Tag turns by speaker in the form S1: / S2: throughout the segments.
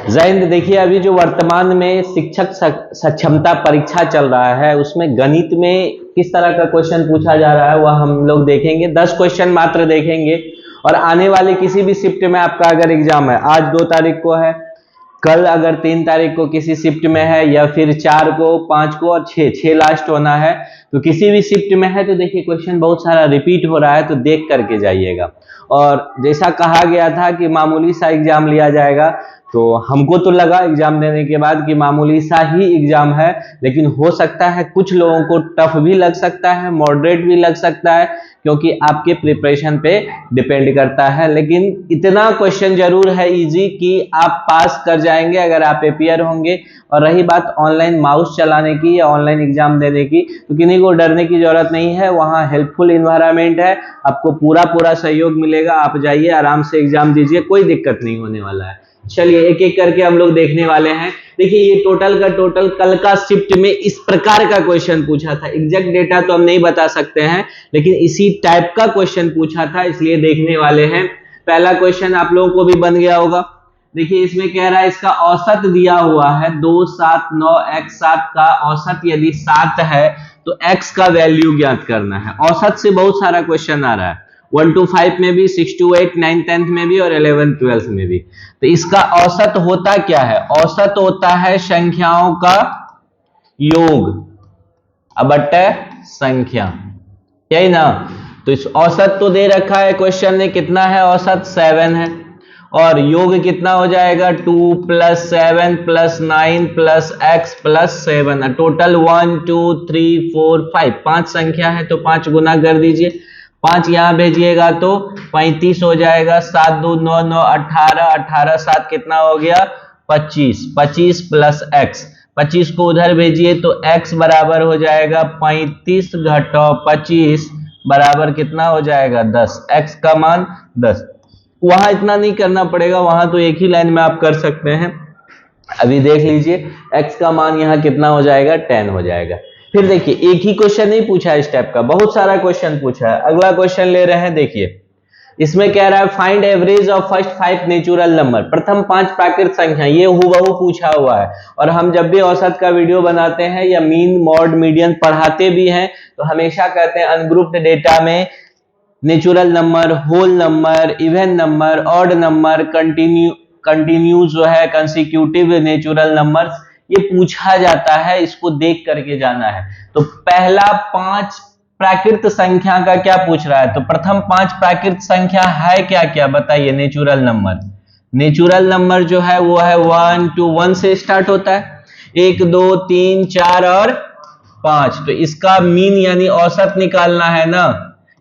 S1: जैन देखिए, अभी जो वर्तमान में शिक्षक सक्षमता परीक्षा चल रहा है उसमें गणित में किस तरह का क्वेश्चन पूछा जा रहा है वह हम लोग देखेंगे। 10 क्वेश्चन मात्र देखेंगे। और आने वाले किसी भी शिफ्ट में आपका अगर एग्जाम है, आज 2 तारीख को है, कल अगर 3 तारीख को किसी शिफ्ट में है, या फिर 4 को, 5 को और 6 लास्ट होना है, तो किसी भी शिफ्ट में है तो देखिए क्वेश्चन बहुत सारा रिपीट हो रहा है, तो देख करके जाइएगा। और जैसा कहा गया था कि मामूली सा एग्जाम लिया जाएगा, तो हमको तो लगा एग्जाम देने के बाद कि मामूली सा ही एग्जाम है, लेकिन हो सकता है कुछ लोगों को टफ भी लग सकता है, मॉडरेट भी लग सकता है, क्योंकि आपके प्रिपरेशन पे डिपेंड करता है। लेकिन इतना क्वेश्चन जरूर है इजी कि आप पास कर जाएंगे अगर आप अपियर होंगे। और रही बात ऑनलाइन माउस चलाने की या ऑनलाइन एग्जाम देने की, तो किसी को डरने की जरूरत नहीं है, वहाँ हेल्पफुल इन्वायरमेंट है, आपको पूरा सहयोग मिलेगा। आप जाइए, आराम से एग्जाम दीजिए, कोई दिक्कत नहीं होने वाला है। चलिए एक एक करके हम लोग देखने वाले हैं। देखिए ये टोटल का टोटल कल का शिफ्ट में इस प्रकार का क्वेश्चन पूछा था। एग्जैक्ट डेटा तो हम नहीं बता सकते हैं, लेकिन इसी टाइप का क्वेश्चन पूछा था, इसलिए देखने वाले हैं। पहला क्वेश्चन आप लोगों को भी बन गया होगा। देखिए इसमें कह रहा है इसका औसत दिया हुआ है 2, 7, 9, x 7 का औसत यदि 7 है तो x का वैल्यू ज्ञात करना है। औसत से बहुत सारा क्वेश्चन आ रहा है, 1 to 5 में भी, 6 to 8, 9, 10th में भी और 11, 12th में भी। तो इसका औसत होता क्या है? औसत होता है संख्याओं का योग बटे संख्या, यही ना। तो इस औसत तो दे रखा है क्वेश्चन ने, कितना है औसत? 7 है। और योग कितना हो जाएगा? 2 + 7 + 9 + x + 7, टोटल 1, 2, 3, 4, 5, 5 संख्या है, तो 5 गुना कर दीजिए। 5 यहां भेजिएगा तो 35 हो जाएगा। 7 2 9 9 18, 18 7 कितना हो गया? 25, 25 + x, 25 को उधर भेजिए तो x बराबर हो जाएगा 35 - 25 बराबर कितना हो जाएगा? 10। x का मान 10। वहां इतना नहीं करना पड़ेगा, वहां तो एक ही लाइन में आप कर सकते हैं। अभी देख लीजिए x का मान यहाँ कितना हो जाएगा? 10 हो जाएगा। फिर देखिए एक ही क्वेश्चन नहीं पूछा है इस टाइप का, बहुत सारा क्वेश्चन पूछा है। अगला क्वेश्चन ले रहे हैं, देखिए इसमें कह रहा है find average of first 5 natural number, प्रथम 5 प्राकृत संख्या। ये हूबहू पूछा हुआ है। और हम जब भी औसत का वीडियो बनाते हैं या मीन, मॉड, मीडियन पढ़ाते भी हैं, तो हमेशा कहते हैं अनग्रुप्ड डेटा में natural number, whole number, even number, odd number, continues जो है, कंसिक्यूटिव नेचुरल नंबर, ये पूछा जाता है, इसको देख करके जाना है। तो पहला 5 प्राकृत संख्या का क्या पूछ रहा है? तो प्रथम 5 प्राकृत संख्या है क्या क्या बताइए? Natural number. नेचुरल नंबर जो है वो है 1 to 1 से स्टार्ट होता है, 1 2 3 4 और 5। तो इसका मीन यानी औसत निकालना है ना,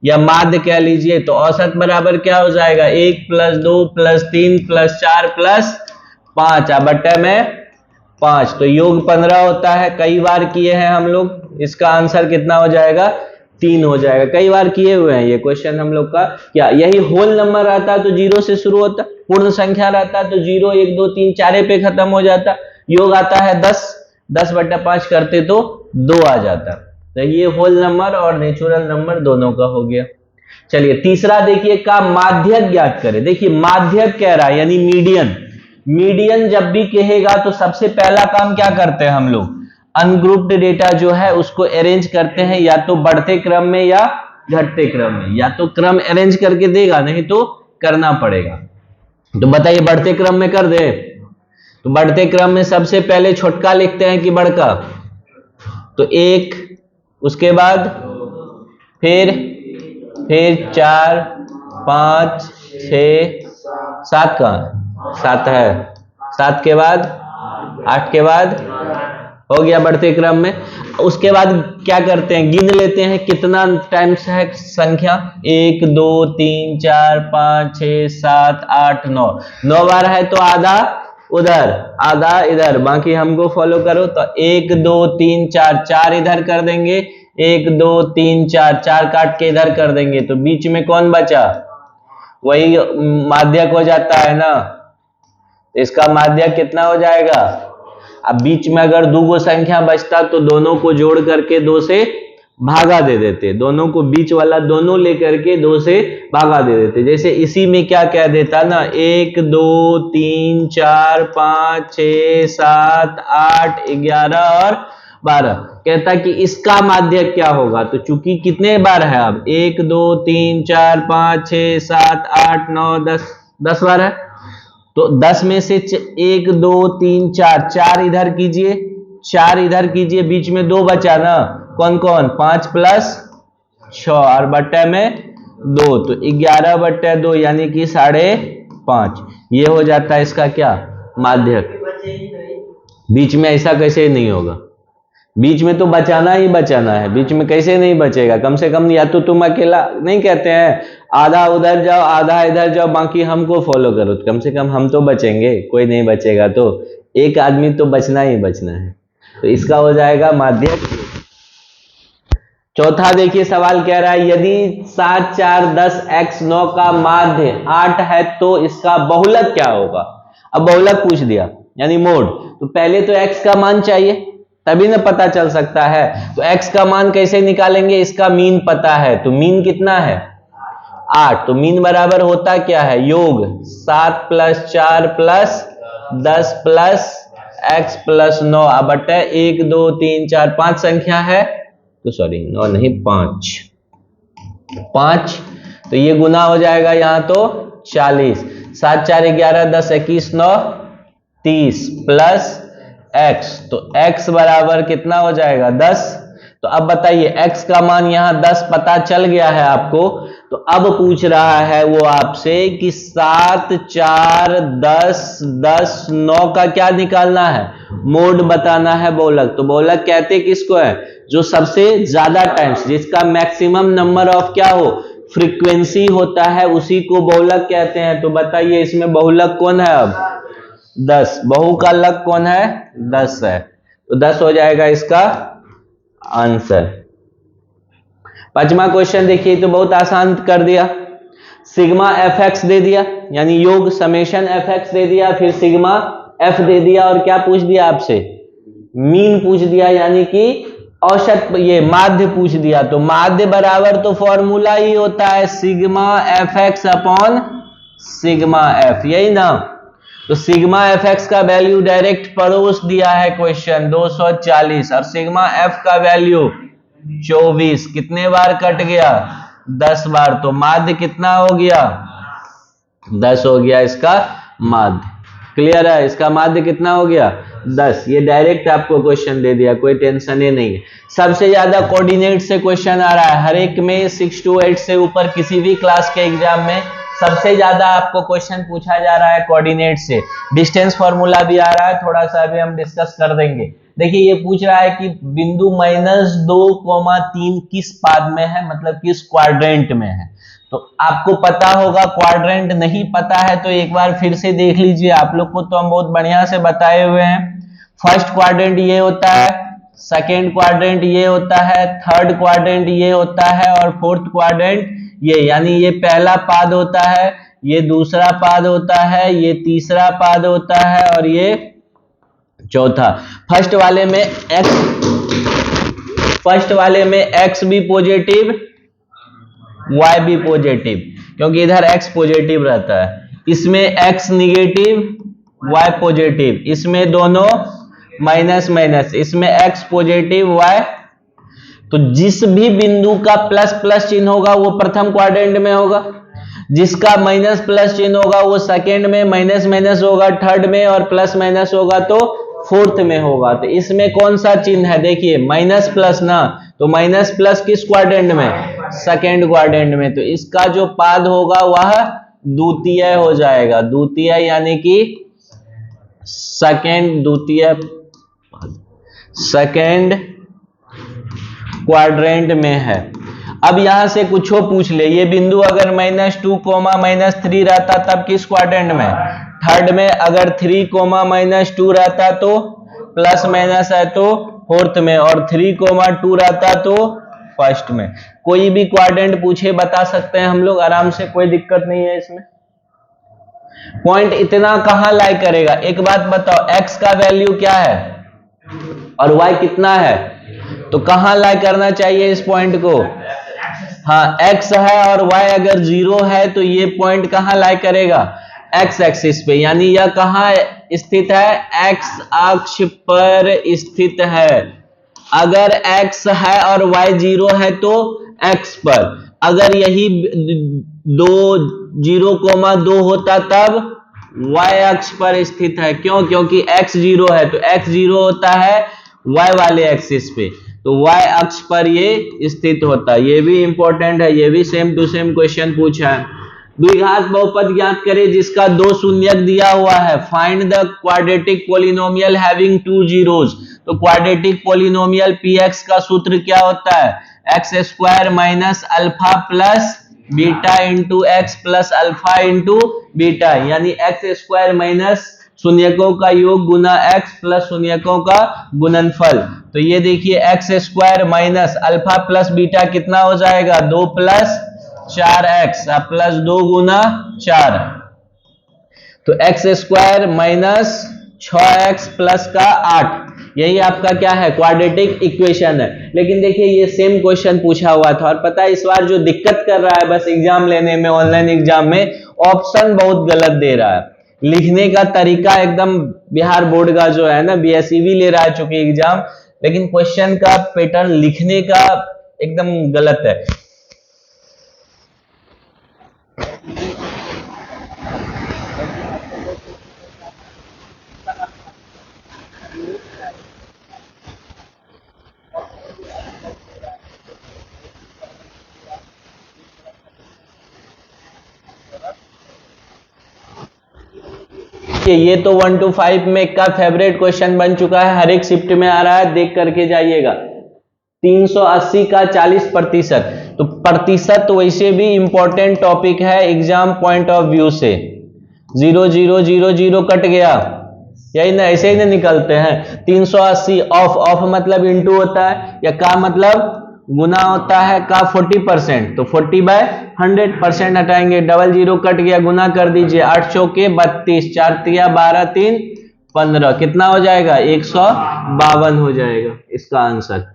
S1: या माध्य कह लीजिए। तो औसत बराबर क्या हो जाएगा? 1 + 2 + 3 + 4 + 5 बटे में 5। तो योग 15 होता है। कई बार किए हैं हम लोग, इसका आंसर कितना हो जाएगा? 3 हो जाएगा। कई बार किए हुए हैं ये क्वेश्चन हम लोग का। क्या यही होल नंबर रहता तो 0 से शुरू होता, पूर्ण संख्या रहता तो 0 1 2 3 4 पे खत्म हो जाता। योग आता है 10, 10/5 करते तो 2 आ जाता। तो ये होल नंबर और नेचुरल नंबर दोनों का हो गया। चलिए तीसरा देखिए का माध्यक ज्ञात करें। देखिए माध्यक कह रहा है यानी मीडियन। मीडियन जब भी कहेगा तो सबसे पहला काम क्या करते हैं हम लोग? अनग्रुप्ड डेटा जो है उसको अरेंज करते हैं, या तो बढ़ते क्रम में या घटते क्रम में। या तो क्रम अरेंज करके देगा, नहीं तो करना पड़ेगा। तो बताइए बढ़ते क्रम में कर दे? तो बढ़ते क्रम में सबसे पहले छोटका लिखते हैं कि बड़का? तो 1, उसके बाद फिर 4 5 6 7 का 7 है, 7 के बाद 8 के बाद हो गया बढ़ते क्रम में। उसके बाद क्या करते हैं? गिन लेते हैं कितना टाइम्स है संख्या। 1 2 3 4 5 6 7 8 9, 9 बार है तो आधा उधर आधा इधर, बाकी हमको फॉलो करो। तो 1 2 3 4, 4 इधर कर देंगे, 1 2 3 4, 4 काट के इधर कर देंगे, तो बीच में कौन बचा? वही माध्यक हो जाता है ना। इसका माध्यक कितना हो जाएगा? अब बीच में अगर 2 संख्या बचता तो दोनों को जोड़ करके 2 से भागा दे देते, दोनों को बीच वाला दोनों लेकर के 2 से भागा दे देते। जैसे इसी में क्या कह देता ना, 1 2 3 4 5 6 7 8 11 और 12, कहता कि इसका माध्य क्या होगा। तो चूंकि कितने बार है, अब 1 2 3 4 5 6 7 8 9 10 बार है, तो 10 में से 1 2 3 4 4 इधर कीजिए, 4 इधर कीजिए, बीच में 2 बचा ना, कौन कौन, 5 प्लस 6 और बट्टे में 2, तो 11 बट्टे 2 यानी कि 5.5, ये हो जाता है इसका क्या, माध्यक। बीच में ऐसा कैसे नहीं होगा, बीच में तो बचाना ही बचाना है, बीच में कैसे नहीं बचेगा। कम से कम या तो तुम अकेला नहीं, कहते हैं आधा उधर जाओ आधा इधर जाओ बाकी हमको फॉलो करो, तो कम से कम हम तो बचेंगे, कोई नहीं बचेगा तो एक आदमी तो बचना ही बचना है, तो इसका हो जाएगा माध्यक। चौथा देखिए सवाल कह रहा है यदि 7 4 10 x 9 का माध्य 8 है तो इसका बहुलक क्या होगा। अब बहुलक पूछ दिया यानी मोड, तो पहले तो x का मान चाहिए तभी ना पता चल सकता है, तो x का मान कैसे निकालेंगे, इसका मीन पता है, तो मीन कितना है 8, तो मीन बराबर होता क्या है, योग 7 + 4 + 10 + x + 9 अब बटे 1 2 3 4 5 संख्या है, तो सॉरी 9 नहीं 5, तो ये गुना हो जाएगा यहां तो 40, 7 4 11 10 21 9 30 प्लस x, तो x बराबर कितना हो जाएगा 10। तो अब बताइए x का मान यहां 10 पता चल गया है आपको, तो अब पूछ रहा है वो आपसे कि 7 4 10 10 9 का क्या निकालना है, मोड बताना है, बहुलक। तो बहुलक कहते किसको है, जो सबसे ज्यादा टाइम्स, जिसका मैक्सिमम नंबर ऑफ क्या हो, फ्रीक्वेंसी होता है, उसी को बहुलक कहते हैं। तो बताइए इसमें बहुलक कौन है, अब 10, बहु का लक कौन है 10 है, तो 10 हो जाएगा इसका आंसर। पांचवा क्वेश्चन देखिए, तो बहुत आसान कर दिया, सिग्मा एफ एक्स दे दिया यानी योग समेशन एफ एक्स दे दिया, फिर सिग्मा एफ दे दिया, और क्या पूछ दिया आपसे, मीन पूछ दिया यानी कि औसत, ये माध्य पूछ दिया। तो माध्य बराबर तो फॉर्मूला ही होता है sigma F x upon sigma F, यही ना। तो सिग्मा एफ एक्स का वैल्यू डायरेक्ट पड़ोस दिया है क्वेश्चन 240, और सिग्मा एफ का वैल्यू 24, कितने बार कट गया 10 बार, तो माध्य कितना हो गया 10 हो गया इसका माध्य। क्लियर है, इसका माध्य कितना हो गया 10, ये डायरेक्ट आपको क्वेश्चन दे दिया, कोई टेंशन ही नहीं है। सबसे ज्यादा कोऑर्डिनेट से क्वेश्चन आ रहा है हर एक में, 6 to 8 से ऊपर किसी भी क्लास के एग्जाम में सबसे ज्यादा आपको क्वेश्चन पूछा जा रहा है कोऑर्डिनेट से। डिस्टेंस फॉर्मूला भी आ रहा है, थोड़ा सा अभी हम डिस्कस कर देंगे। देखिए ये पूछ रहा है कि बिंदु -2, 3 किस पाद में है, मतलब किस क्वाड्रेंट में है। तो आपको पता होगा, क्वाड्रेंट नहीं पता है तो एक बार फिर से देख लीजिए, आप लोग को तो हम बहुत बढ़िया से बताए हुए हैं। फर्स्ट क्वाड्रेंट ये होता है, सेकेंड क्वाड्रेंट ये होता है, थर्ड क्वाड्रेंट ये होता है, और फोर्थ क्वाड्रेंट ये, यानी ये पहला पाद होता है, ये दूसरा पाद होता है, ये तीसरा पाद होता है, और ये चौथा। फर्स्ट वाले में x भी पॉजिटिव y भी पॉजिटिव, क्योंकि इधर x पॉजिटिव रहता है, इसमें x निगेटिव y पॉजिटिव, इसमें दोनों माइनस माइनस, इसमें x पॉजिटिव y। तो जिस भी बिंदु का प्लस प्लस चिन्ह होगा वो प्रथम क्वाड्रेंट में होगा, जिसका माइनस प्लस चिन्ह होगा वो सेकेंड में, माइनस माइनस होगा थर्ड में, और प्लस माइनस होगा तो फोर्थ में होगा। तो इसमें कौन सा चिन्ह है, देखिए माइनस प्लस ना, तो माइनस प्लस किस क्वाड्रेंट में, सेकेंड क्वाड्रेंट में। तो इसका जो पाद होगा वह द्वितीय हो जाएगा, द्वितीय यानी कि सेकेंड क्वाड्रेंट में है। अब यहां से कुछ पूछ ले, ये बिंदु अगर -2, -3 रहता तब किस क्वाड्रेंट में, थर्ड में, अगर 3, -2 रहता तो प्लस माइनस है तो फोर्थ में, और 3, 2 रहता तो फर्स्ट में। कोई भी क्वाड्रेंट पूछे बता सकते हैं हम लोग आराम से, कोई दिक्कत नहीं है इसमें। पॉइंट इतना कहां लाई करेगा, एक बात बताओ, x का वैल्यू क्या है और y कितना है, तो कहां लाई करना चाहिए इस पॉइंट को? हाँ, x है और y अगर 0 है तो ये पॉइंट कहां लाई करेगा? x एक्सिस पे, यानी यह कहां स्थित है? x अक्ष पर स्थित है। अगर x है और y 0 है तो x पर। अगर यही 0,2 होता तब y अक्ष पर स्थित है। क्यों? क्योंकि x 0 है तो x 0 होता है y वाले एक्सिस पे, तो y अक्ष पर ये स्थित होता है। ये भी इंपॉर्टेंट है, ये भी सेम टू सेम क्वेश्चन पूछा है। द्विघात बहुपद ज्ञात करें जिसका 2 शून्यक दिया हुआ है। Find the quadratic polynomial having 2 zeros. तो क्वाड्रेटिक पॉलिनोमियल px का सूत्र क्या होता है? X square minus alpha plus beta into x plus alpha into beta, यानी एक्स स्क्वायर माइनस शून्यकों का योग गुना x प्लस शून्यकों का गुणनफल। तो ये देखिए x square minus alpha plus beta कितना हो जाएगा? 2 प्लस 4x प्लस 2 गुना 4, तो x square minus 6x plus का 8, यही आपका क्या है? क्वाड्रेटिक इक्वेशन है। लेकिन देखिए ये सेम क्वेश्चन पूछा हुआ था, और पता है इस बार जो दिक्कत कर रहा है बस एग्जाम लेने में, ऑनलाइन एग्जाम में ऑप्शन बहुत गलत दे रहा है। लिखने का तरीका एकदम बिहार बोर्ड का जो है ना, BSEB ले रहा है चूंकि एग्जाम, लेकिन क्वेश्चन का पैटर्न लिखने का एकदम गलत है। ये तो 1 to 5 में का फेवरेट क्वेश्चन बन चुका है, हर एक शिफ्ट में आ रहा है, देख करके जाइएगा। 380 का 40%, तो प्रतिशत वैसे भी इंपॉर्टेंट टॉपिक है एग्जाम पॉइंट ऑफ व्यू से। 0 0 0 0 कट गया, यही ना, ऐसे ही ना निकलते हैं। 380 ऑफ मतलब इंटू होता है, या का मतलब गुना होता है, का 40%, तो 40/100% हटाएंगे, डबल 0 कट गया, गुना कर दीजिए, 8 चौके 32, 4 तिया 12, 3 15, कितना हो जाएगा? 152 हो जाएगा इसका आंसर।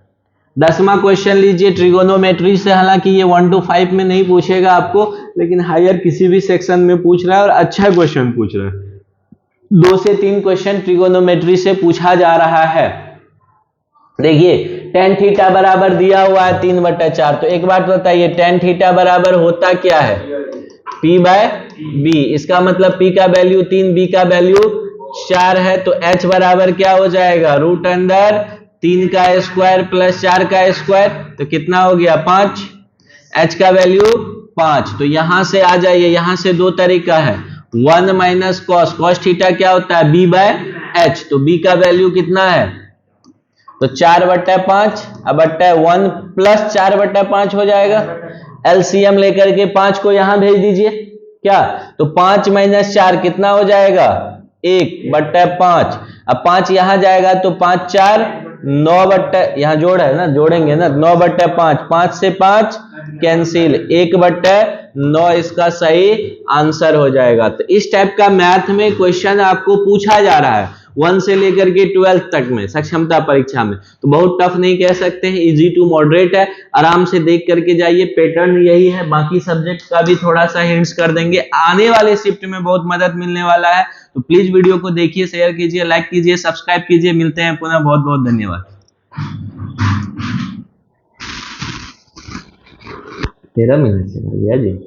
S1: 10वां क्वेश्चन लीजिए ट्रिगोनोमेट्री से। हालांकि ये 1 to 5 में नहीं पूछेगा आपको, लेकिन हायर किसी भी सेक्शन में पूछ रहा है और अच्छा क्वेश्चन पूछ रहा है। 2 से 3 क्वेश्चन ट्रिगोनोमेट्री से पूछा जा रहा है। देखिए tan थीटा बराबर दिया हुआ है 3/4, तो एक बात बताइए tan थीटा बराबर होता क्या है? P/B। इसका मतलब P का वैल्यू 3, B का वैल्यू 4 है, तो H बराबर क्या हो जाएगा? रूट अंदर 3 का स्क्वायर प्लस 4 का स्क्वायर, तो कितना हो गया? 5। H का वैल्यू 5, तो यहां से आ जाइए, यहां से 2 तरीका है। 1 माइनस कॉस, कॉस थीटा क्या होता है? B/H, तो B का वैल्यू कितना है? तो 4/5, अब बट्टा 1 प्लस 4/5 हो जाएगा। एलसीएम लेकर के 5 को यहां भेज दीजिए, क्या? तो 5 माइनस 4 कितना हो जाएगा? 1/5। अब 5 यहां जाएगा तो 5 4 9 यहां जोड़ है ना, जोड़ेंगे ना, 9/5, 5 से 5 कैंसिल, 1/9 इसका सही आंसर हो जाएगा। तो इस टाइप का मैथ में क्वेश्चन आपको पूछा जा रहा है 1 से लेकर के 12 तक में सक्षमता परीक्षा में, तो बहुत टफ नहीं कह सकते हैं, इजी टू मॉडरेट है। आराम से देख करके जाइए, पैटर्न यही है। बाकी सब्जेक्ट का भी थोड़ा सा हिंट्स कर देंगे, आने वाले शिफ्ट में बहुत मदद मिलने वाला है। तो प्लीज वीडियो को देखिए, शेयर कीजिए, लाइक कीजिए, सब्सक्राइब कीजिए। मिलते हैं पुनः, बहुत बहुत धन्यवाद। 13 मिनट से भैया जी।